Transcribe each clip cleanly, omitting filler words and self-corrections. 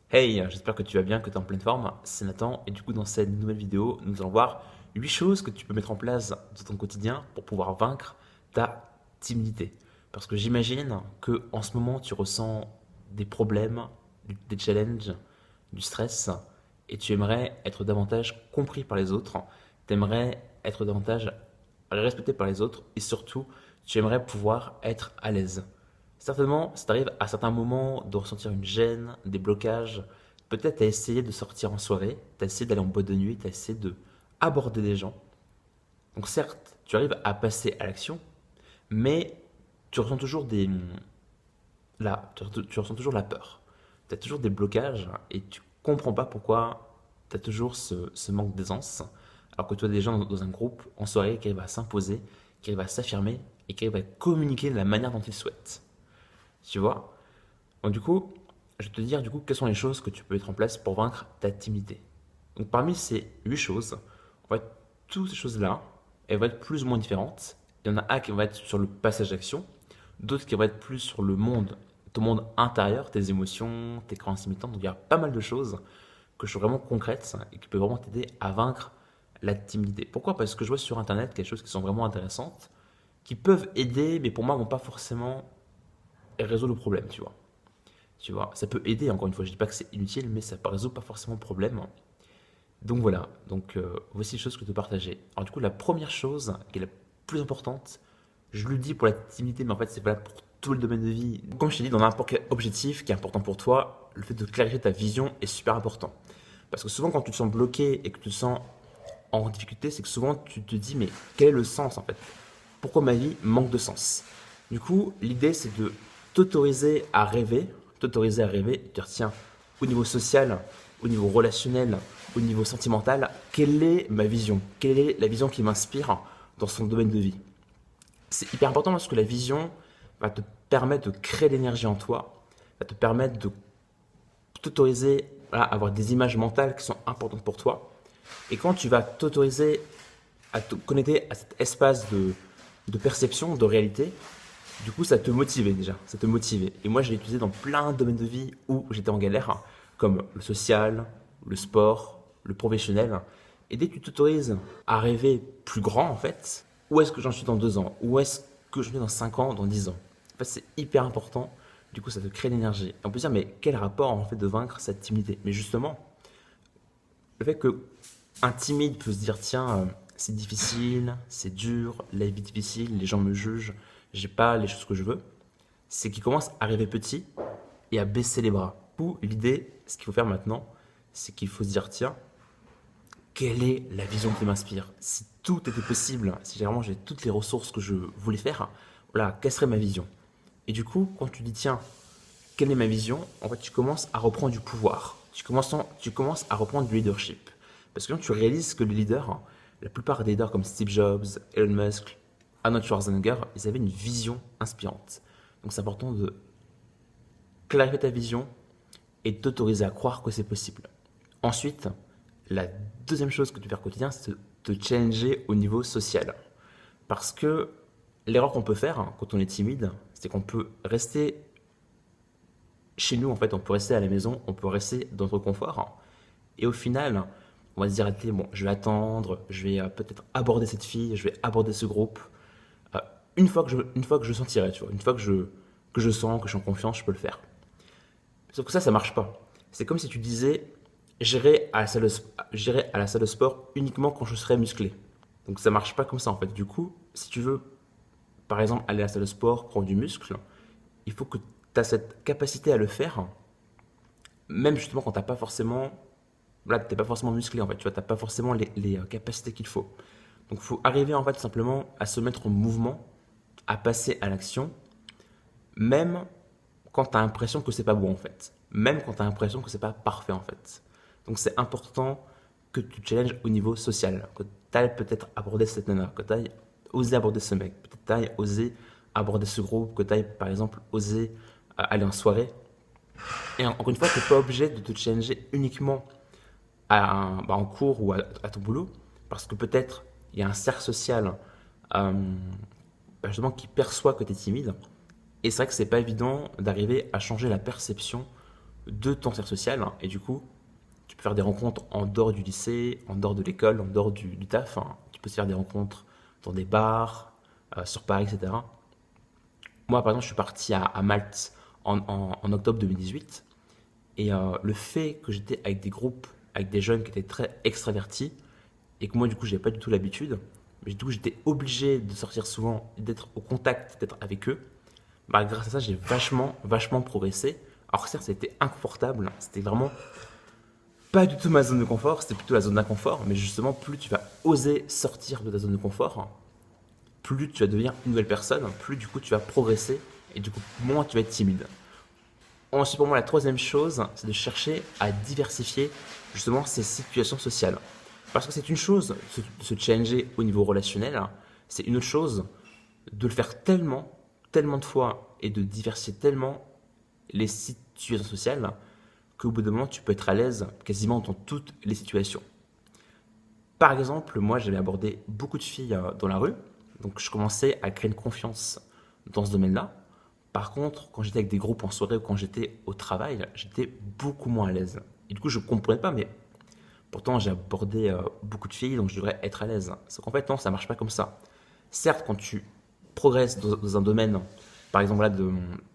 Hey, j'espère que tu vas bien, que tu es en pleine forme. C'est Nathan et du coup dans cette nouvelle vidéo, nous allons voir 8 choses que tu peux mettre en place dans ton quotidien pour pouvoir vaincre ta timidité. Parce que j'imagine que en ce moment tu ressens des problèmes, des challenges, du stress et tu aimerais être davantage compris par les autres. Tu aimerais être davantage respecté par les autres et surtout tu aimerais pouvoir être à l'aise. Certainement, ça t'arrive à certains moments de ressentir une gêne, des blocages. Peut-être tu as essayé de sortir en soirée, tu as essayé d'aller en boîte de nuit, tu as essayé de aborder des gens. Donc certes, tu arrives à passer à l'action, mais tu ressens toujours tu ressens toujours la peur. Tu as toujours des blocages et tu comprends pas pourquoi tu as toujours ce manque d'aisance. Alors que tu as des gens dans un groupe en soirée qui arrivent à s'imposer, qui arrivent à s'affirmer et qui arrivent à communiquer de la manière dont ils souhaitent. Tu vois. Donc du coup, je vais te dire du coup quelles sont les choses que tu peux mettre en place pour vaincre ta timidité. Donc parmi ces 8 choses, en fait, toutes ces choses-là, elles vont être plus ou moins différentes. Il y en a un qui va être sur le passage d'action, d'autres qui vont être plus sur le monde, ton monde intérieur, tes émotions, tes croyances limitantes. Donc il y a pas mal de choses que je trouve vraiment concrètes et qui peuvent vraiment t'aider à vaincre la timidité. Pourquoi? Parce que je vois sur internet quelque chose qui sont vraiment intéressantes, qui peuvent aider, mais pour moi, ne vont pas forcément résoudre le problème, tu vois. Tu vois, ça peut aider, encore une fois, je dis pas que c'est inutile, mais ça ne résout pas forcément le problème. Donc voilà, voici les choses que je peux te partager. Alors du coup, la première chose qui est la plus importante, je le dis pour la timidité, mais en fait c'est valable pour tout le domaine de vie. Comme je t'ai dit, dans n'importe quel objectif qui est important pour toi, le fait de clarifier ta vision est super important. Parce que souvent quand tu te sens bloqué et que tu te sens en difficulté, c'est que souvent tu te dis mais quel est le sens en fait? Pourquoi ma vie manque de sens? Du coup, l'idée c'est de t'autoriser à rêver, et te dire tiens, au niveau social, au niveau relationnel, au niveau sentimental, quelle est ma vision? Quelle est la vision qui m'inspire dans son domaine de vie? C'est hyper important parce que la vision va te permettre de créer de l'énergie en toi, va te permettre de t'autoriser à avoir des images mentales qui sont importantes pour toi. Et quand tu vas t'autoriser à te connecter à cet espace de perception, de réalité, du coup, ça te motivait déjà, ça te motivait. Et moi, je l'ai utilisé dans plein de domaines de vie où j'étais en galère, comme le social, le sport, le professionnel. Et dès que tu t'autorises à rêver plus grand, en fait, où est-ce que j'en suis dans 2 ans? Où est-ce que je suis dans 5 ans, dans 10 ans? En fait, c'est hyper important. Du coup, ça te crée l'énergie. Et on peut se dire, mais quel rapport en fait de vaincre cette timidité? Mais justement, le fait que un timide peut se dire tiens, c'est difficile, c'est dur, la vie est difficile, les gens me jugent, j'ai pas les choses que je veux, c'est qu'il commence à rêver petit et à baisser les bras. Ou l'idée, ce qu'il faut faire maintenant, c'est qu'il faut se dire tiens, quelle est la vision qui m'inspire? Si tout était possible, si vraiment j'ai toutes les ressources que je voulais faire, voilà, quelle serait ma vision? Et du coup, quand tu dis tiens, quelle est ma vision? En fait, tu commences à reprendre du pouvoir. Tu commences à reprendre du leadership. Parce que quand tu réalises que les leaders, la plupart des leaders comme Steve Jobs, Elon Musk, Arnold Schwarzenegger, ils avaient une vision inspirante. Donc c'est important de clarifier ta vision et de t'autoriser à croire que c'est possible. Ensuite, la deuxième chose que tu fais au quotidien, c'est de te challenger au niveau social. Parce que l'erreur qu'on peut faire quand on est timide, c'est qu'on peut rester chez nous, en fait, on peut rester à la maison, on peut rester dans notre confort. Et au final, on va se dire, allez, bon, je vais attendre, je vais peut-être aborder cette fille, je vais aborder ce groupe. Euh, une fois que je sentirai, tu vois, une fois que je sens, que je suis en confiance, je peux le faire. Sauf que ça marche pas. C'est comme si tu disais, j'irai à la salle de sport uniquement quand je serai musclé. Donc ça marche pas comme ça, en fait. Du coup, si tu veux, par exemple, aller à la salle de sport, prendre du muscle, il faut que tu as cette capacité à le faire même justement quand t'as pas forcément, là, t'es pas forcément musclé en fait, tu vois, t'as pas forcément les capacités qu'il faut. Donc, il faut arriver en fait simplement à se mettre en mouvement, à passer à l'action, même quand t'as l'impression que c'est pas bon en fait, même quand t'as l'impression que c'est pas parfait en fait. Donc, c'est important que tu challenges au niveau social, que t'ailles peut-être aborder cette nana, que t'ailles oser aborder ce mec, peut-être t'ailles oser aborder ce groupe, que t'ailles par exemple oser aller en soirée. Et encore une fois, tu n'es pas obligé de te challenger uniquement en cours ou à ton boulot, parce que peut-être il y a un cercle social euh, justement qui perçoit que tu es timide. Et c'est vrai que c'est pas évident d'arriver à changer la perception de ton cercle social. Et du coup, tu peux faire des rencontres en dehors du lycée, en dehors de l'école, en dehors du taf. Tu peux aussi faire des rencontres dans des bars, sur Paris, etc. Moi, par exemple, je suis parti à Malte en octobre 2018. Et le fait que j'étais avec des groupes, avec des jeunes qui étaient très extravertis, et que moi, du coup, je n'avais pas du tout l'habitude, mais du coup, j'étais obligé de sortir souvent, d'être au contact, d'être avec eux. Bah, grâce à ça, j'ai vachement progressé. Alors certes, c'était inconfortable, c'était vraiment pas du tout ma zone de confort, c'était plutôt la zone d'inconfort, mais justement, plus tu vas oser sortir de ta zone de confort, plus tu vas devenir une nouvelle personne, plus du coup tu vas progresser, et du coup, moins tu vas être timide. Ensuite, pour moi, la troisième chose, c'est de chercher à diversifier justement ces situations sociales. Parce que c'est une chose de se challenger au niveau relationnel, c'est une autre chose de le faire tellement de fois et de diversifier tellement les situations sociales qu'au bout d'un moment, tu peux être à l'aise quasiment dans toutes les situations. Par exemple, moi, j'avais abordé beaucoup de filles dans la rue, donc je commençais à créer une confiance dans ce domaine-là. Par contre, quand j'étais avec des groupes en soirée ou quand j'étais au travail, j'étais beaucoup moins à l'aise. Et du coup, je ne comprenais pas, mais pourtant, j'ai abordé beaucoup de filles, donc je devrais être à l'aise. Sauf qu'en fait, non, ça ne marche pas comme ça. Certes, quand tu progresses dans un domaine, par exemple, là,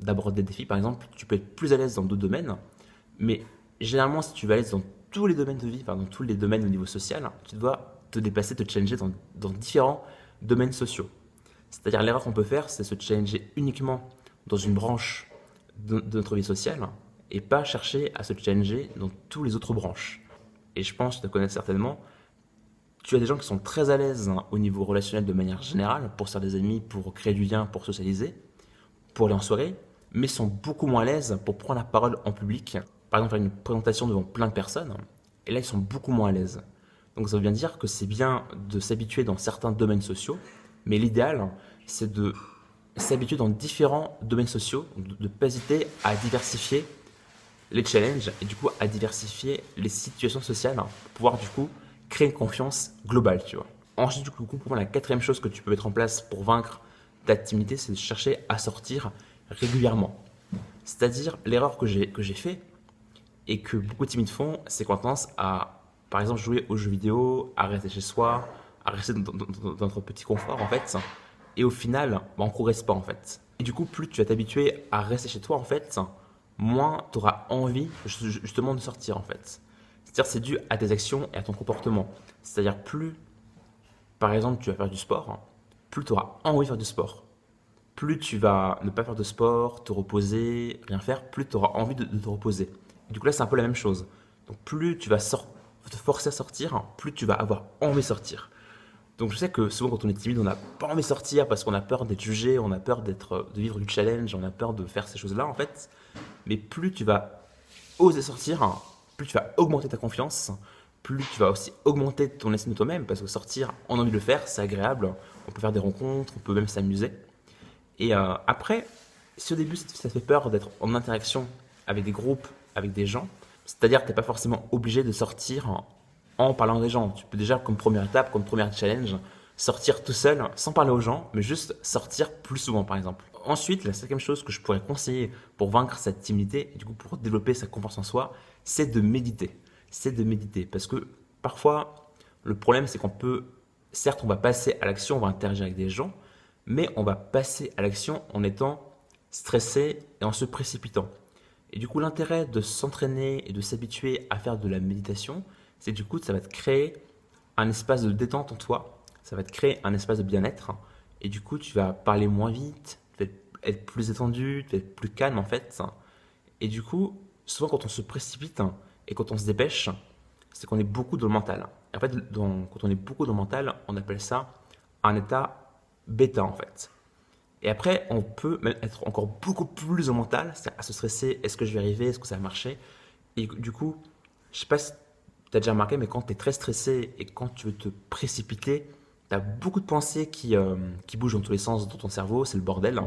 d'aborder des filles, par exemple, tu peux être plus à l'aise dans d'autres domaines, mais généralement, si tu vas à l'aise dans tous les domaines de vie, enfin, dans tous les domaines au niveau social, tu dois te déplacer, te challenger dans différents domaines sociaux. C'est-à-dire, l'erreur qu'on peut faire, c'est se challenger uniquement dans une branche de notre vie sociale et pas chercher à se challenger dans toutes les autres branches. Et je pense te connaître certainement, tu as des gens qui sont très à l'aise au niveau relationnel de manière générale, pour se faire des amis, pour créer du lien, pour socialiser, pour aller en soirée, mais sont beaucoup moins à l'aise pour prendre la parole en public. Par exemple, faire une présentation devant plein de personnes, et là, ils sont beaucoup moins à l'aise. Donc ça veut bien dire que c'est bien de s'habituer dans certains domaines sociaux, mais l'idéal, c'est de s'habituer dans différents domaines sociaux, de ne pas hésiter à diversifier les challenges et du coup à diversifier les situations sociales pour pouvoir du coup créer une confiance globale, tu vois. Ensuite, du coup, pour moi, la quatrième chose que tu peux mettre en place pour vaincre ta timidité, c'est de chercher à sortir régulièrement. C'est-à-dire, l'erreur que j'ai fait et que beaucoup de timides font, c'est qu'on a tendance à, par exemple, jouer aux jeux vidéo, à rester chez soi, à rester dans notre petit confort, en fait. Et au final, bah, on ne progresse pas, en fait. Et du coup, plus tu vas t'habituer à rester chez toi, en fait, moins tu auras envie justement de sortir, en fait. C'est-à-dire, c'est dû à tes actions et à ton comportement. C'est-à-dire, plus, par exemple, tu vas faire du sport, plus tu auras envie de faire du sport. Plus tu vas ne pas faire de sport, te reposer, rien faire, plus tu auras envie de te reposer. Et du coup, là, c'est un peu la même chose. Donc, plus tu vas te forcer à sortir, plus tu vas avoir envie de sortir. Donc, je sais que souvent, quand on est timide, on n'a pas envie de sortir parce qu'on a peur d'être jugé, on a peur de vivre du challenge, on a peur de faire ces choses-là, en fait. Mais plus tu vas oser sortir, plus tu vas augmenter ta confiance, plus tu vas aussi augmenter ton estime de toi-même parce que sortir, on a envie de le faire, c'est agréable, on peut faire des rencontres, on peut même s'amuser. Et après, si au début ça te fait peur d'être en interaction avec des groupes, avec des gens, c'est-à-dire que tu n'es pas forcément obligé de sortir en parlant des gens. Tu peux déjà, comme première étape, comme première challenge, sortir tout seul, sans parler aux gens, mais juste sortir plus souvent, par exemple. Ensuite, la cinquième chose que je pourrais conseiller pour vaincre cette timidité, et du coup pour développer sa confiance en soi, c'est de méditer. C'est de méditer. Parce que parfois, le problème, c'est qu'on peut, certes, on va passer à l'action, on va interagir avec des gens, mais on va passer à l'action en étant stressé et en se précipitant. Et du coup, l'intérêt de s'entraîner et de s'habituer à faire de la méditation, c'est du coup, ça va te créer un espace de détente en toi, ça va te créer un espace de bien-être, et du coup, tu vas parler moins vite, tu vas être plus détendu, tu vas être plus calme en fait. Et du coup, souvent quand on se précipite et quand on se dépêche, c'est qu'on est beaucoup dans le mental. Et en fait, quand on est beaucoup dans le mental, on appelle ça un état bêta en fait. Et après, on peut même être encore beaucoup plus au mental, c'est-à-dire à se stresser, est-ce que je vais arriver, est-ce que ça va marcher. Et du coup, je sais pas si tu as déjà remarqué, mais quand tu es très stressé et quand tu veux te précipiter, tu as beaucoup de pensées qui bougent dans tous les sens dans ton cerveau, c'est le bordel.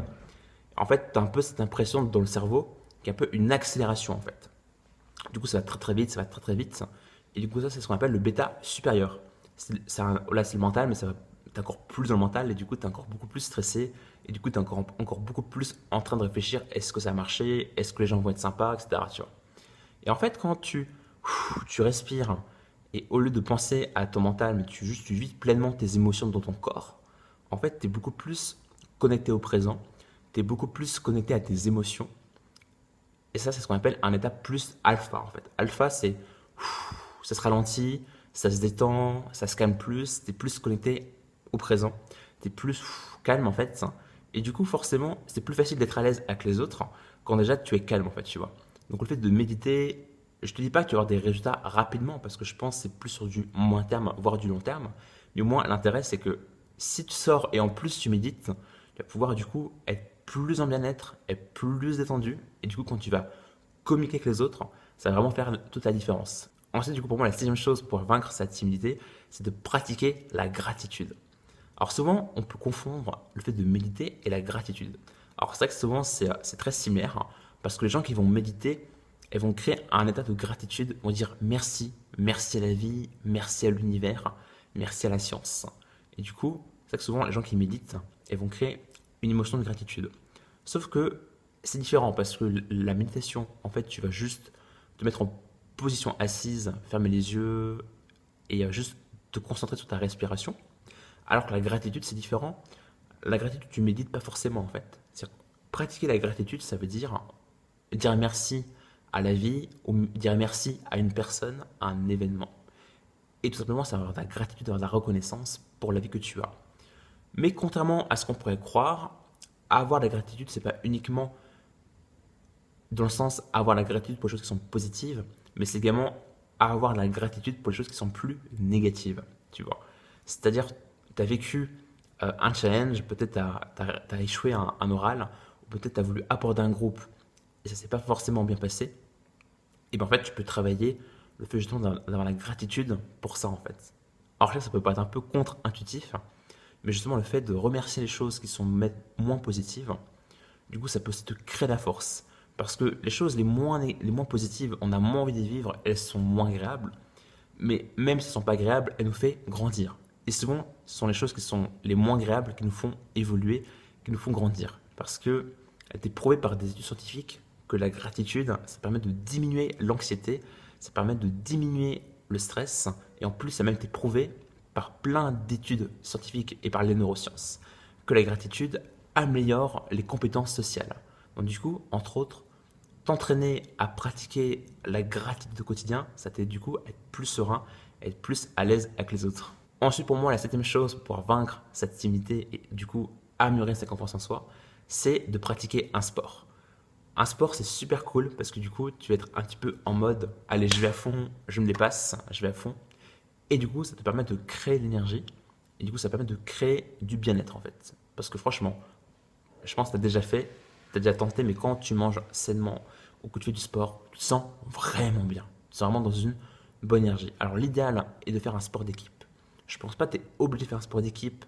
En fait, tu as un peu cette impression dans le cerveau qu'il y a un peu une accélération en fait. Du coup, ça va très très vite, ça va très très vite. Et du coup, ça, c'est ce qu'on appelle le bêta supérieur. Là, c'est le mental, mais ça va t'es encore plus dans le mental et du coup, tu es encore beaucoup plus stressé et du coup, tu es encore beaucoup plus en train de réfléchir est-ce que ça a marché, est-ce que les gens vont être sympas, etc. Tu vois. Et en fait, quand tu respires et au lieu de penser à ton mental, mais tu vis pleinement tes émotions dans ton corps, en fait, tu es beaucoup plus connecté au présent, tu es beaucoup plus connecté à tes émotions. Et ça, c'est ce qu'on appelle un état plus alpha, en fait. Alpha, c'est ça se ralentit, ça se détend, ça se calme plus, tu es plus connecté au présent, tu es plus calme, en fait. Et du coup, forcément, c'est plus facile d'être à l'aise avec les autres quand déjà tu es calme, en fait, tu vois. Donc, le fait de méditer, je te dis pas que tu vas avoir des résultats rapidement, parce que je pense que c'est plus sur du moyen terme, voire du long terme. Mais au moins, l'intérêt, c'est que si tu sors et en plus tu médites, tu vas pouvoir du coup être plus en bien-être, être plus détendu. Et du coup, quand tu vas communiquer avec les autres, ça va vraiment faire toute la différence. Ensuite, du coup, pour moi, la sixième chose pour vaincre sa timidité, c'est de pratiquer la gratitude. Alors souvent, on peut confondre le fait de méditer et la gratitude. Alors c'est vrai que souvent, c'est très similaire, hein, parce que les gens qui vont méditer, elles vont créer un état de gratitude, vont dire merci, merci à la vie, merci à l'univers, merci à la science. Et du coup, c'est vrai que souvent, les gens qui méditent, elles vont créer une émotion de gratitude. Sauf que c'est différent, parce que la méditation, en fait, tu vas juste te mettre en position assise, fermer les yeux, et juste te concentrer sur ta respiration. Alors que la gratitude, c'est différent. La gratitude, tu médites pas forcément en fait. Pratiquer la gratitude, ça veut dire merci à la vie ou dire merci à une personne, à un événement. Et tout simplement, ça va avoir de la gratitude, avoir de la reconnaissance pour la vie que tu as. Mais contrairement à ce qu'on pourrait croire, avoir la gratitude, c'est pas uniquement dans le sens avoir la gratitude pour les choses qui sont positives, mais c'est également avoir la gratitude pour les choses qui sont plus négatives, tu vois. C'est-à-dire, tu as vécu un challenge, peut-être tu as échoué un oral, ou peut-être tu as voulu aborder un groupe et ça s'est pas forcément bien passé, et bien en fait, tu peux travailler le fait justement d'avoir la gratitude pour ça en fait. Alors là, ça peut paraître un peu contre-intuitif, mais justement le fait de remercier les choses qui sont moins positives, du coup, ça peut aussi te créer la force. Parce que les choses les moins positives, on a moins envie de les vivre, elles sont moins agréables. Mais même si elles ne sont pas agréables, elles nous font grandir. Et souvent, ce sont les choses qui sont les moins agréables qui nous font évoluer, qui nous font grandir. Parce que elle a été prouvé par des études scientifiques que la gratitude, ça permet de diminuer l'anxiété, ça permet de diminuer le stress. Et en plus, ça a même été prouvé par plein d'études scientifiques et par les neurosciences que la gratitude améliore les compétences sociales. Donc du coup, entre autres, t'entraîner à pratiquer la gratitude au quotidien, ça t'aide du coup à être plus serein, à être plus à l'aise avec les autres. Ensuite, pour moi, la septième chose pour vaincre cette timidité et du coup améliorer sa confiance en soi, c'est de pratiquer un sport. Un sport, c'est super cool parce que du coup, tu vas être un petit peu en mode allez, je vais à fond, je me dépasse, je vais à fond. Et du coup, ça te permet de créer de l'énergie. Et du coup, ça permet de créer du bien-être en fait. Parce que franchement, je pense que tu as déjà fait, tu as déjà tenté, mais quand tu manges sainement ou que tu fais du sport, tu te sens vraiment bien. Tu te sens vraiment dans une bonne énergie. Alors l'idéal est de faire un sport d'équipe. Je pense pas que tu es obligé de faire un sport d'équipe,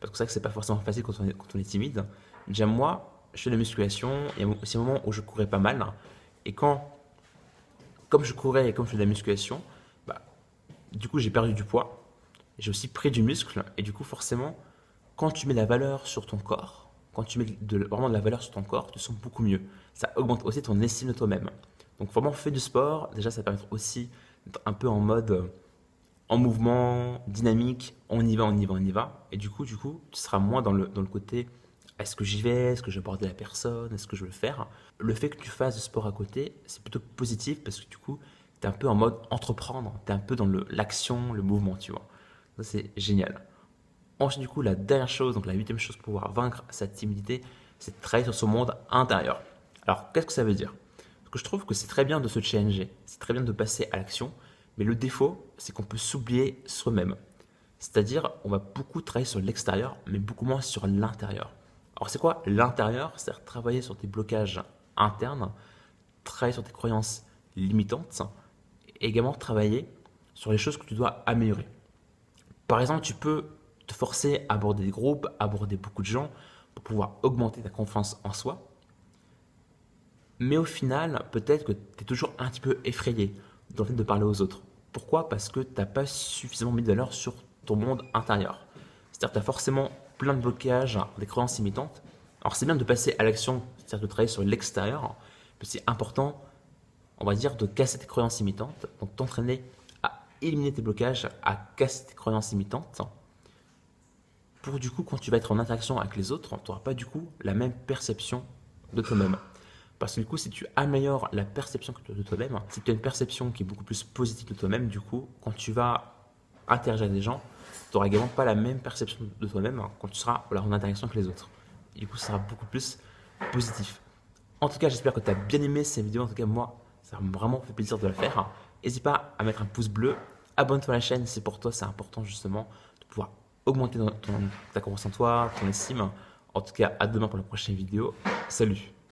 parce que c'est vrai que c'est pas forcément facile quand on est timide. Déjà moi, je fais de la musculation, il y a aussi un moment où je courais pas mal. Et comme je courais et comme je fais de la musculation, bah, du coup j'ai perdu du poids, j'ai aussi pris du muscle, et du coup forcément, quand tu mets de la valeur sur ton corps, quand tu mets vraiment de la valeur sur ton corps, tu te sens beaucoup mieux. Ça augmente aussi ton estime de toi-même. Donc vraiment, fais du sport. Déjà, ça permet aussi d'être un peu en mode, en mouvement, dynamique. On y va, on y va, on y va. Et du coup, tu seras moins dans le côté, est-ce que j'y vais? Est-ce que je vais aborder la personne? Est-ce que je veux le faire? Le fait que tu fasses du sport à côté, c'est plutôt positif parce que du coup, tu es un peu en mode entreprendre. Tu es un peu dans l'action, le mouvement, tu vois. Ça, c'est génial. Ensuite, du coup, la dernière chose, donc la huitième chose pour pouvoir vaincre sa timidité, c'est de travailler sur son monde intérieur. Alors, qu'est-ce que ça veut dire? Parce que je trouve que c'est très bien de se challenger, c'est très bien de passer à l'action, mais le défaut, c'est qu'on peut s'oublier soi-même. C'est-à-dire, on va beaucoup travailler sur l'extérieur, mais beaucoup moins sur l'intérieur. Alors, c'est quoi l'intérieur? C'est-à-dire travailler sur tes blocages internes, travailler sur tes croyances limitantes, et également travailler sur les choses que tu dois améliorer. Par exemple, tu peux te forcer à aborder des groupes, aborder beaucoup de gens pour pouvoir augmenter ta confiance en soi. Mais au final, peut-être que tu es toujours un petit peu effrayé dans le fait de parler aux autres. Pourquoi? Parce que tu n'as pas suffisamment mis de valeur sur ton monde intérieur. C'est-à-dire que tu as forcément plein de blocages, des croyances limitantes. Alors c'est bien de passer à l'action, c'est-à-dire de travailler sur l'extérieur, mais c'est important on va dire, de casser tes croyances limitantes, donc t'entraîner à éliminer tes blocages, à casser tes croyances limitantes, pour du coup, quand tu vas être en interaction avec les autres, tu n'auras pas du coup la même perception de toi-même. Parce que du coup, si tu améliores la perception que tu as de toi-même, si tu as une perception qui est beaucoup plus positive de toi-même, du coup, quand tu vas interagir avec des gens, tu n'auras également pas la même perception de toi-même quand tu seras en interaction avec les autres. Et du coup, ça sera beaucoup plus positif. En tout cas, j'espère que tu as bien aimé cette vidéo. En tout cas, moi, ça m'a vraiment fait plaisir de la faire. N'hésite pas à mettre un pouce bleu, abonne-toi à la chaîne, c'est pour toi, c'est important justement de pouvoir augmenter ta confiance en toi, ton estime. En tout cas, à demain pour la prochaine vidéo. Salut!